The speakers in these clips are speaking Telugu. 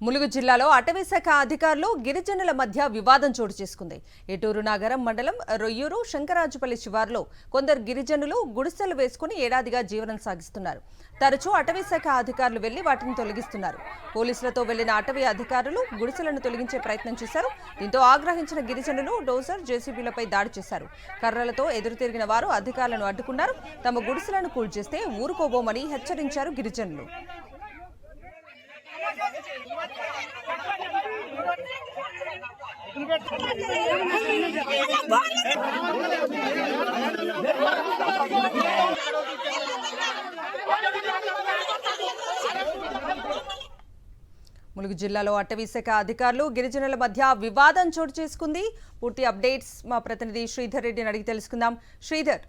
ములుగు జిల్లాలో అటవీశాఖ అధికారులు గిరిజనుల మధ్య వివాదం చోటు చేసుకుంది. ఏటూరు నగరం మండలం రొయ్యూరు శంకరాజుపల్లి శివారులో కొందరు గిరిజనులు గుడిసెలు వేసుకుని ఏడాదిగా జీవనం సాగిస్తున్నారు. తరచూ అటవీశాఖ అధికారులు వెళ్లి వాటిని తొలగిస్తున్నారు. పోలీసులతో వెళ్లిన అటవీ అధికారులు గుడిసెలను తొలగించే ప్రయత్నం చేశారు. దీంతో ఆగ్రహించిన గిరిజనులు డోజర్, జేసీబీలపై దాడి చేశారు. కర్రలతో ఎదురు తిరిగిన వారు అధికారులను అడ్డుకున్నారు. తమ గుడిసెలను కూల్చేస్తే ఊరుకోబోమని హెచ్చరించారు గిరిజనులు. ములుగు జిల్లాలో అటవీశాఖ అధికారులు గిరిజనుల మధ్య వివాదం చోటు చేసుకుంది. పూర్తి అప్డేట్స్ మా ప్రతినిధి శ్రీధర్ రెడ్డిని అడిగి తెలుసుకుందాం. శ్రీధర్,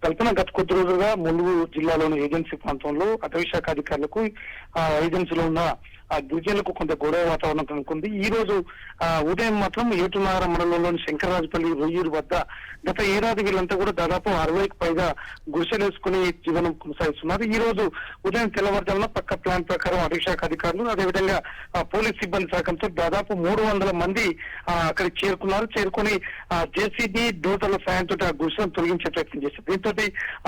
కల్పన గత కొద్ది రోజులుగా ములుగు జిల్లాలోని ఏజెన్సీ ప్రాంతంలో అటవీశాఖ అధికారులకు ఏజెన్సీలో ఉన్న గిరిజనులకు కొంత గొడవ వాతావరణం కనుక్కుంది. ఈ రోజు ఉదయం మాత్రం ఏటునగర మండలంలోని శంకరాజుపల్లి రొయ్యూరు వద్ద గత ఏడాది వీళ్ళంతా కూడా దాదాపు 60కి పైగా గుడిసెలేసుకుని జీవనం కొనసాగిస్తున్నారు. ఈ రోజు ఉదయం తెల్లవారుజామున పక్క ప్లాన్ ప్రకారం అటవీశాఖ అధికారులు అదేవిధంగా పోలీస్ సిబ్బంది సహకారంతో దాదాపు 300 మంది అక్కడికి చేరుకున్నారు. చేరుకుని జేసీబీ డోజర్ల సాయంతో ఆ గుడిసెలను తొలగించే ప్రయత్నం చేశారు. దీంతో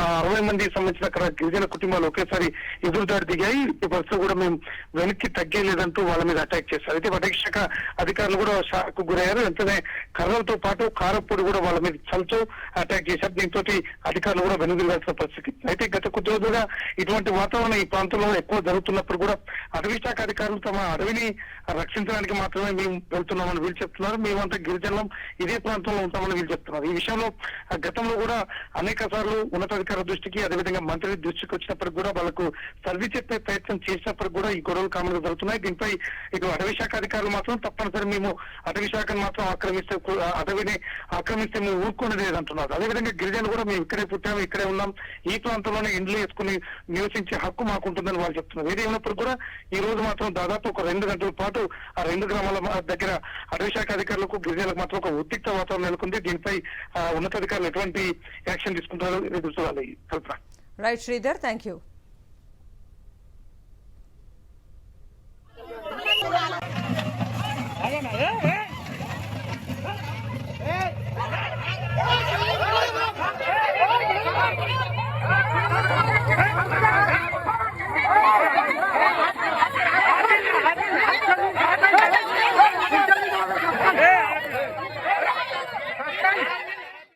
60 మందికి సంబంధించిన అక్కడ గిరిజన కుటుంబాలు ఒకేసారి ఎదురుదాడి దిగాయి. ఈ బస్సు కూడా మేము వెనక్కి తగ్గలేదంటూ వాళ్ళ మీద అటాక్ చేశారు. అయితే అటవీశాఖ అధికారులు కూడా షాక్ కు గురయ్యారు. వెంటనే కర్రలతో పాటు కారపొడి కూడా వాళ్ళ మీద చల్లుతూ అటాక్ చేశారు. దీంతో అధికారులు కూడా వెనుదిరగాల్సిన పరిస్థితి. అయితే గత కొద్ది రోజులుగా ఇటువంటి వాతావరణం ఈ ప్రాంతంలో ఎక్కువ జరుగుతున్నప్పుడు కూడా అటవీశాఖ అధికారులు తమ అడవిని రక్షించడానికి మాత్రమే మేము వెళ్తున్నామని వీళ్ళు చెప్తున్నారు. మేమంతా గిరిజనులం, ఇదే ప్రాంతంలో ఉంటామని వీళ్ళు చెప్తున్నారు. ఈ విషయంలో గతంలో కూడా అనేక సార్లు ఉన్నతాధికారుల దృష్టికి అదేవిధంగా మంత్రి దృష్టికి వచ్చినప్పటికి కూడా వాళ్ళకు సర్వీ చెప్పే ప్రయత్నం చేసినప్పటికి కూడా ఈ గొడవలు కామన్ గా జరుగుతున్నాయి. దీనిపై ఇటు అటవీశాఖ అధికారులు మాత్రం తప్పనిసరి మేము అటవీశాఖను మాత్రం అటవీని ఆక్రమిస్తే మేము ఊరుకునేది లేదంటున్నారు. అదేవిధంగా గిరిజనులు కూడా మేము ఇక్కడే పుట్టాము, ఇక్కడే ఉన్నాం, ఈ ప్రాంతంలోనే ఇండ్లు వేసుకుని నివసించే హక్కు మాకుంటుందని వాళ్ళు చెప్తున్నారు. ఏది ఏమైనప్పుడు కూడా ఈ రోజు మాత్రం దాదాపు ఒక 2 గంటల పాటు ఆ 2 గ్రామాల దగ్గర అటవీశాఖ అధికారులకు గిరిజనులకు మాత్రం ఒక ఉద్రిక్త వాతావరణం నెలకొంది. దీనిపై ఉన్నతాధికారులు ఎటువంటి యాక్షన్ తీసుకుంటారో ఎదురు చూడాలి. Kalpana. Right Sridhar, thank you.